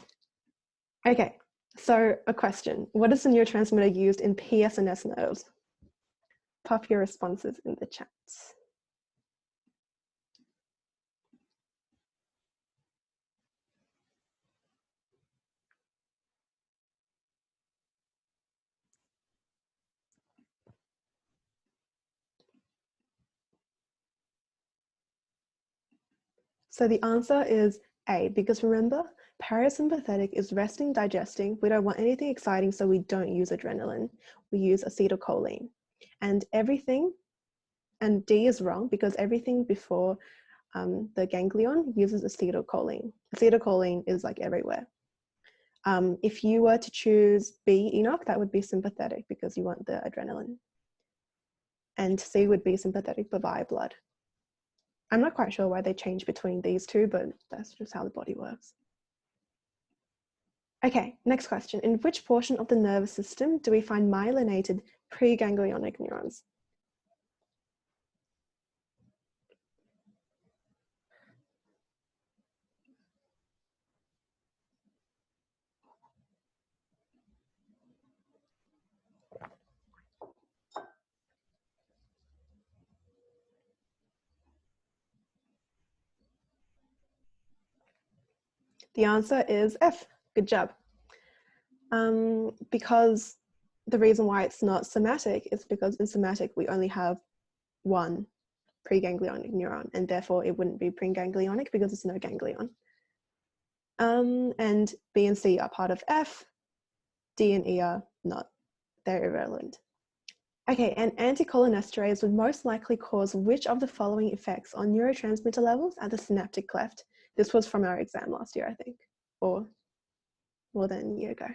Okay, so a question. What is the neurotransmitter used in PSNS nerves? Pop your responses in the chats. So the answer is A, because remember, parasympathetic is resting, digesting. We don't want anything exciting, so we don't use adrenaline. We use acetylcholine. And D is wrong because everything before the ganglion uses acetylcholine. Acetylcholine is like everywhere. If you were to choose B, Enoch, that would be sympathetic because you want the adrenaline. And C would be sympathetic but via blood. I'm not quite sure why they change between these two, but that's just how the body works. Okay, next question. In which portion of the nervous system do we find myelinated preganglionic neurons? The answer is F. Good job. Because the reason why it's not somatic is because in somatic we only have one preganglionic neuron, and therefore it wouldn't be preganglionic because it's no ganglion. And B and C are part of F. D and E are not. They're irrelevant. Okay, and anticholinesterase would most likely cause which of the following effects on neurotransmitter levels at the synaptic cleft? This was from our exam last year, I think, or more than a year ago.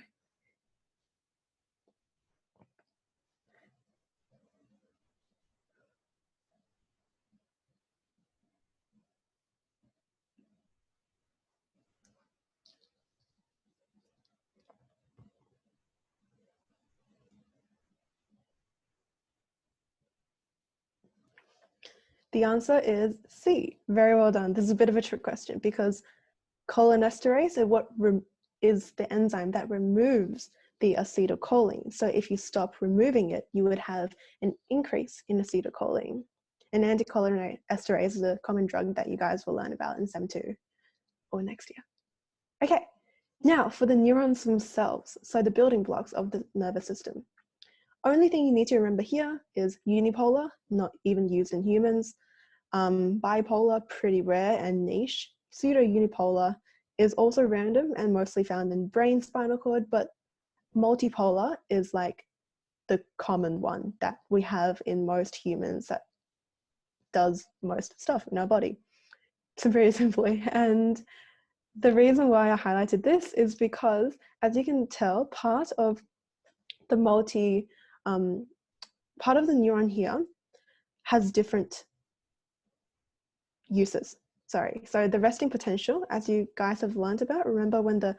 The answer is C. Very well done. This is a bit of a trick question because cholinesterase is the enzyme that removes the acetylcholine. So if you stop removing it, you would have an increase in acetylcholine. And anticholinesterase is a common drug that you guys will learn about in Sem 2 or next year. Okay, now for the neurons themselves, so the building blocks of the nervous system. Only thing you need to remember here is unipolar, not even used in humans. Bipolar, pretty rare and niche. Pseudo-unipolar is also random and mostly found in brain spinal cord, but multipolar is like the common one that we have in most humans that does most stuff in our body. So very simply. And the reason why I highlighted this is because, as you can tell, part of the part of the neuron here has different uses. Sorry. So the resting potential, as you guys have learned about, remember when the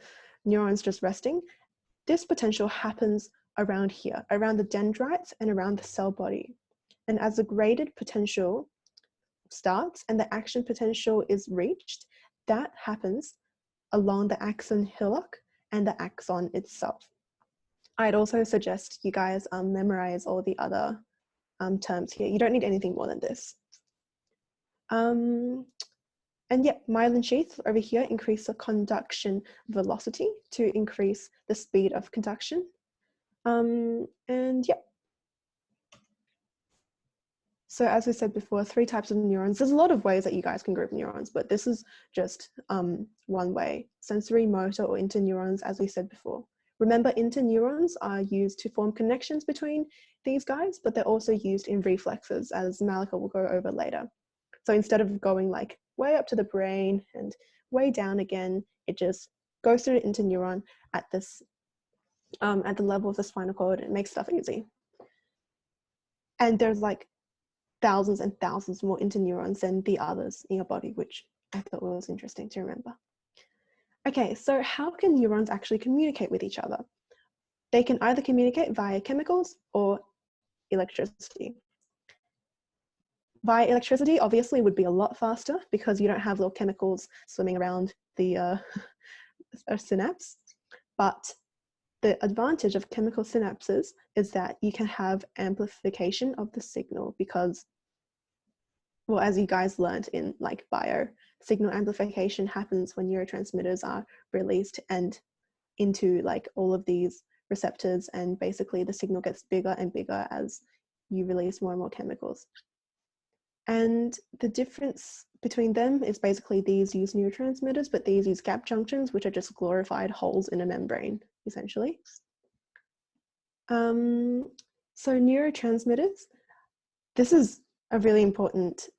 neuron's just resting, this potential happens around here, around the dendrites and around the cell body. And as the graded potential starts and the action potential is reached, that happens along the axon hillock and the axon itself. I'd also suggest you guys memorize all the other terms here. You don't need anything more than this. And yeah, myelin sheaths over here increase the conduction velocity to increase the speed of conduction. And yeah. So as we said before, 3 types of neurons. There's a lot of ways that you guys can group neurons, but this is just one way. Sensory, motor, or interneurons, as we said before. Remember, interneurons are used to form connections between these guys, but they're also used in reflexes, as Malika will go over later. So instead of going like way up to the brain and way down again, it just goes through the interneuron at this at the level of the spinal cord. It makes stuff easy. And there's like thousands and thousands more interneurons than the others in your body, which I thought was interesting to remember. Okay, so how can neurons actually communicate with each other? They can either communicate via chemicals or electricity. Via electricity, obviously, would be a lot faster because you don't have little chemicals swimming around the synapse. But the advantage of chemical synapses is that you can have amplification of the signal because, well, as you guys learned in like bio, signal amplification happens when neurotransmitters are released and into like all of these receptors, and basically the signal gets bigger and bigger as you release more and more chemicals. And the difference between them is basically these use neurotransmitters, but these use gap junctions, which are just glorified holes in a membrane, essentially. So neurotransmitters, this is a really important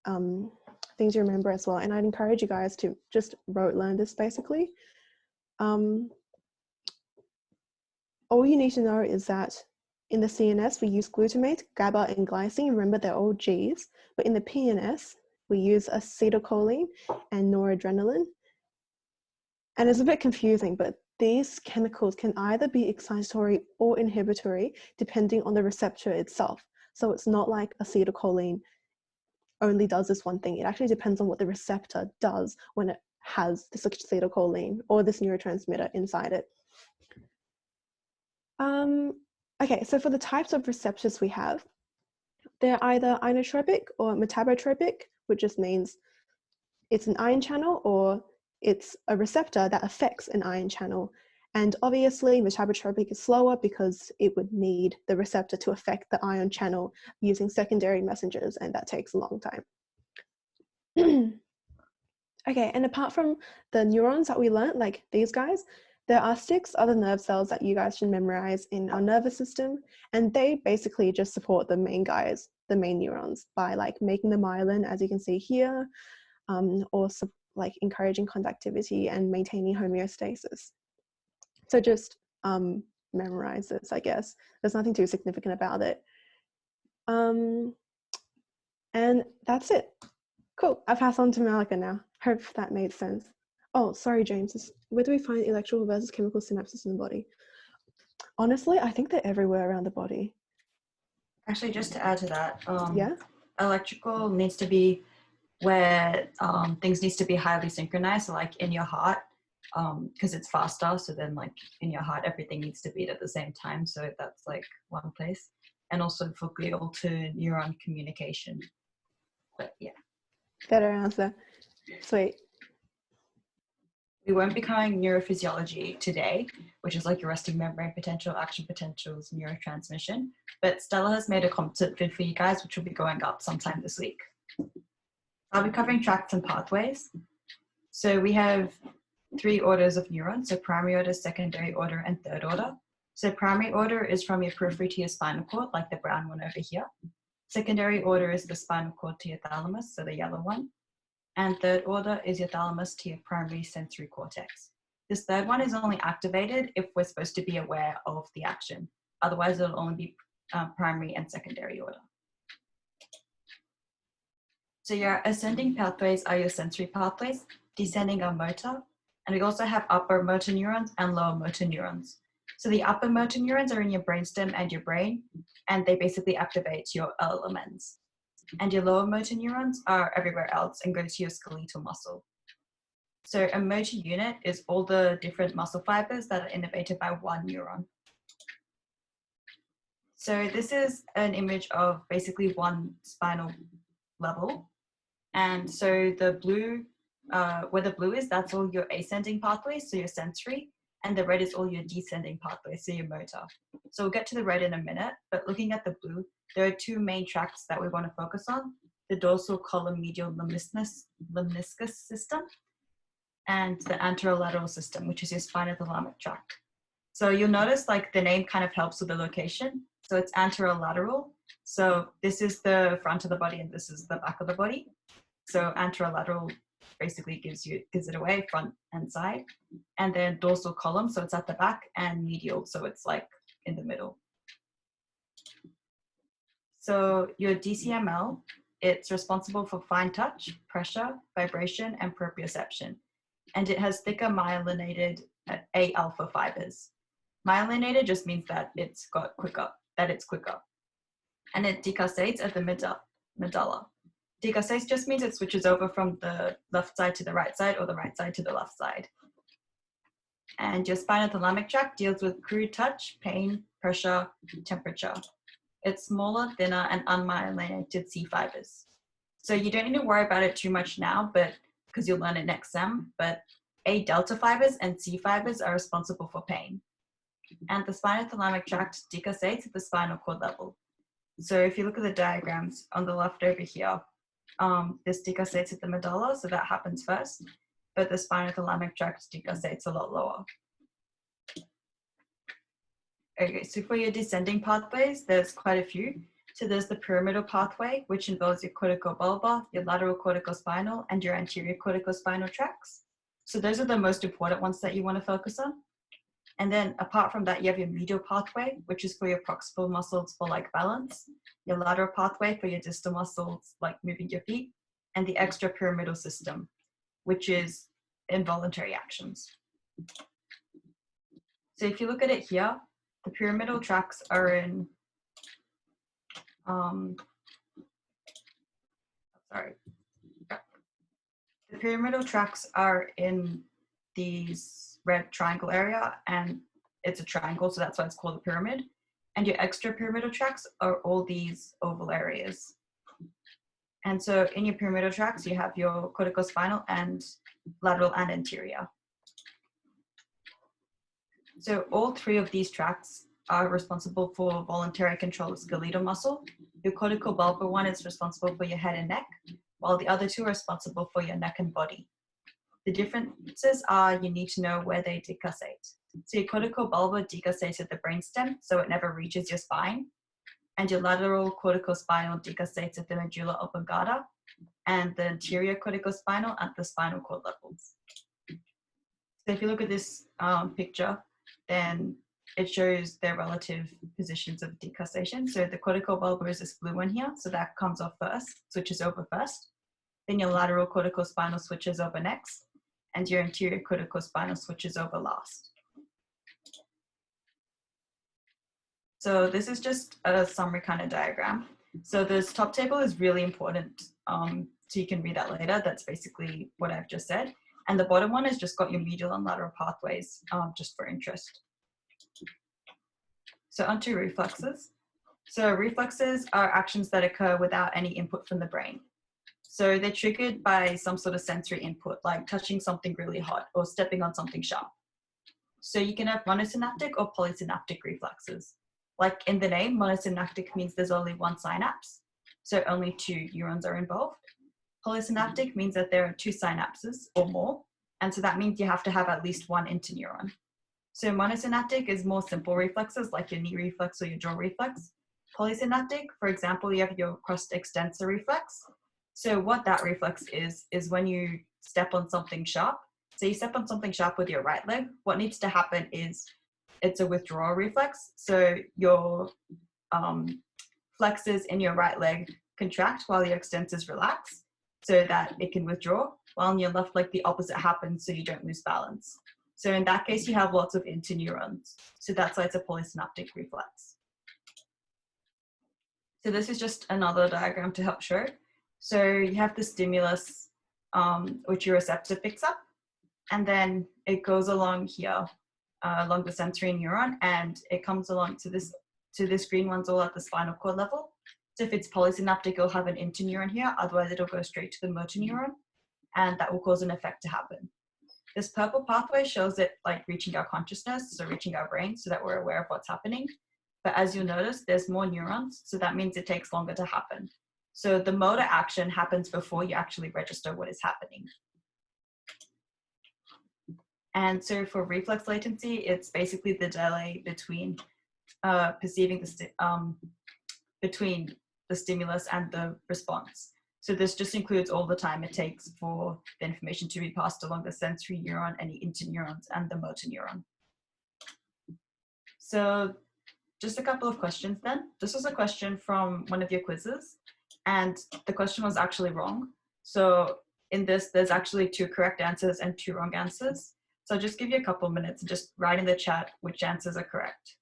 thing to remember as well. And I'd encourage you guys to just rote learn this basically. All you need to know is that in the CNS, we use glutamate, GABA, and glycine. Remember, they're all Gs. But in the PNS, we use acetylcholine and noradrenaline. And it's a bit confusing, but these chemicals can either be excitatory or inhibitory, depending on the receptor itself. So it's not like acetylcholine only does this one thing. It actually depends on what the receptor does when it has this acetylcholine or this neurotransmitter inside it. Okay, so for the types of receptors we have, they're either inotropic or metabotropic, which just means it's an ion channel or it's a receptor that affects an ion channel. And obviously metabotropic is slower because it would need the receptor to affect the ion channel using secondary messengers, and that takes a long time. Okay, and apart from the neurons that we learned, like these guys, there are 6 other nerve cells that you guys should memorize in our nervous system, and they basically just support the main guys, the main neurons, by like making the myelin, as you can see here, or like encouraging conductivity and maintaining homeostasis. So just memorize this, I guess. There's nothing too significant about it. And that's it. Cool, I'll pass on to Malika now. Hope that made sense. Oh, sorry, James. Where do we find electrical versus chemical synapses in the body? Honestly, I think they're everywhere around the body. Actually, just to add to that, Yeah? electrical needs to be where things needs to be highly synchronized, so like in your heart, because it's faster. So then like in your heart, everything needs to beat at the same time. So that's like one place. And also for glial to neuron communication. But yeah. Better answer. Sweet. We won't be covering neurophysiology today, which is like your resting membrane potential, action potentials, neurotransmission. But Stella has made a composite vid for you guys, which will be going up sometime this week. I'll be covering tracts and pathways. So we have 3 orders of neurons, so primary order, secondary order, and third order. So primary order is from your periphery to your spinal cord, like the brown one over here. Secondary order is the spinal cord to your thalamus, so the yellow one. And third order is your thalamus to your primary sensory cortex. This third one is only activated if we're supposed to be aware of the action. Otherwise, it'll only be primary and secondary order. So your ascending pathways are your sensory pathways, descending are motor, and we also have upper motor neurons and lower motor neurons. So the upper motor neurons are in your brainstem and your brain, and they basically activate your elements. And your lower motor neurons are everywhere else and go to your skeletal muscle. So a motor unit is all the different muscle fibers that are innervated by one neuron. So this is an image of basically one spinal level. And so the blue, where the blue is, that's all your ascending pathways, so your sensory, and the red is all your descending pathways, so your motor. So we'll get to the red in a minute, but looking at the blue, there are two main tracts that we want to focus on: the dorsal column medial lemniscus system and the anterolateral system, which is your spinothalamic tract. So you'll notice like the name kind of helps with the location. So it's anterolateral. So this is the front of the body and this is the back of the body. So anterolateral basically gives it away, front and side. And then dorsal column, so it's at the back, and medial, so it's like in the middle. So your DCML, it's responsible for fine touch, pressure, vibration, and proprioception. And it has thicker myelinated A alpha fibers. Myelinated just means that it's quicker. And it decussates at the medulla. Decussates just means it switches over from the left side to the right side or the right side to the left side. And your spinothalamic tract deals with crude touch, pain, pressure, temperature. It's smaller, thinner, and unmyelinated C fibers. So you don't need to worry about it too much now, but because you'll learn it next sem, but A delta fibers and C fibers are responsible for pain. And the spinothalamic tract decussates at the spinal cord level. So if you look at the diagrams on the left over here, this decussates at the medulla, so that happens first, but the spinothalamic tract decussates a lot lower. Okay, so for your descending pathways, there's quite a few. So there's the pyramidal pathway, which involves your corticobulbar, your lateral corticospinal, and your anterior corticospinal tracts. So those are the most important ones that you want to focus on. And then apart from that, you have your medial pathway, which is for your proximal muscles for like balance, your lateral pathway for your distal muscles, like moving your feet, and the extrapyramidal system, which is involuntary actions. So if you look at it here, the pyramidal tracts are in, the pyramidal tracts are in these red triangle area, and it's a triangle, so that's why it's called a pyramid. And your extrapyramidal tracts are all these oval areas. And so in your pyramidal tracts, you have your corticospinal and lateral and anterior. So all three of these tracts are responsible for voluntary control of skeletal muscle. Your corticobulbar one is responsible for your head and neck, while the other two are responsible for your neck and body. The differences are you need to know where they decussate. So your corticobulbar decussates at the brainstem, so it never reaches your spine. And your lateral corticospinal decussates at the medulla oblongata, and the anterior corticospinal at the spinal cord levels. So if you look at this picture, then it shows their relative positions of decussation. So the corticobulbar is this blue one here, so that comes off first, switches over first. Then your lateral corticospinal switches over next, and your anterior corticospinal switches over last. So this is just a summary kind of diagram. So this top table is really important, so you can read that later. That's basically what I've just said. And the bottom one has just got your medial and lateral pathways, just for interest. So onto reflexes. So reflexes are actions that occur without any input from the brain. So they're triggered by some sort of sensory input, like touching something really hot or stepping on something sharp. So you can have monosynaptic or polysynaptic reflexes. Like in the name, monosynaptic means there's only one synapse, so only two neurons are involved. Polysynaptic means that there are two synapses or more, and so that means you have to have at least one interneuron. So monosynaptic is more simple reflexes like your knee reflex or your jaw reflex. Polysynaptic, for example, you have your crust extensor reflex. So what that reflex is when you step on something sharp. So you step on something sharp with your right leg. What needs to happen is it's a withdrawal reflex. So your flexors in your right leg contract while your extensors relax so that it can withdraw, while in your left leg the opposite happens so you don't lose balance. So in that case, you have lots of interneurons. So that's why it's a polysynaptic reflex. So this is just another diagram to help show. So you have the stimulus, which your receptor picks up, and then it goes along here, along the sensory neuron, and it comes along to this green one's all at the spinal cord level. So if it's polysynaptic, it'll have an interneuron here, otherwise it'll go straight to the motor neuron, and that will cause an effect to happen. This purple pathway shows it like reaching our consciousness, so reaching our brain, so that we're aware of what's happening. But as you'll notice, there's more neurons, so that means it takes longer to happen. So the motor action happens before you actually register what is happening. And so for reflex latency, it's basically the delay between perceiving between the stimulus and the response. So this just includes all the time it takes for the information to be passed along the sensory neuron, any interneurons, and the motor neuron. So just a couple of questions then. This was a question from one of your quizzes, and the question was actually wrong. So in this, there's actually 2 correct answers and 2 wrong answers. So I'll just give you a couple minutes and just write in the chat which answers are correct.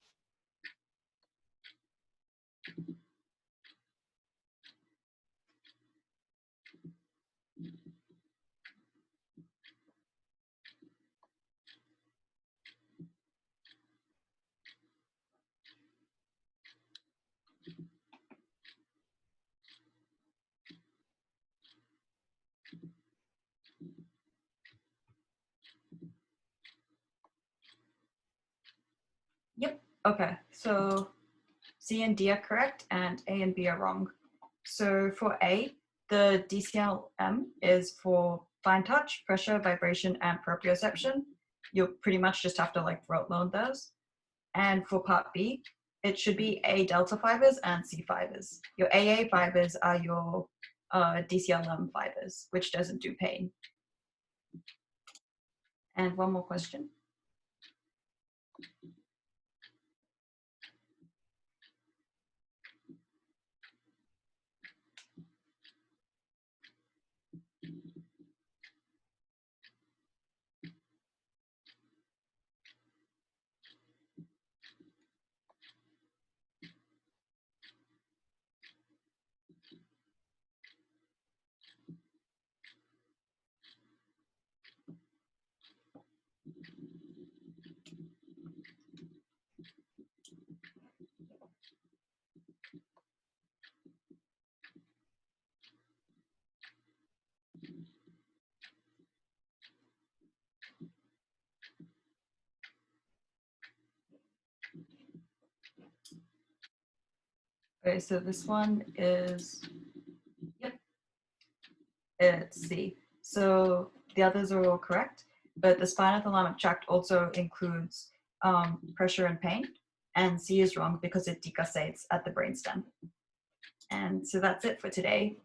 Yep, okay, so C and D are correct and A and B are wrong. So for A, the DCLM is for fine touch, pressure, vibration, and proprioception. You'll pretty much just have to like rote load those. And for part B, it should be A delta fibers and C fibers. Your AA fibers are your DCLM fibers, which doesn't do pain. And one more question. Okay, so this one is, yep, it's C. So the others are all correct, but the spinothalamic tract also includes pressure and pain, and C is wrong because it decussates at the brainstem. And so that's it for today.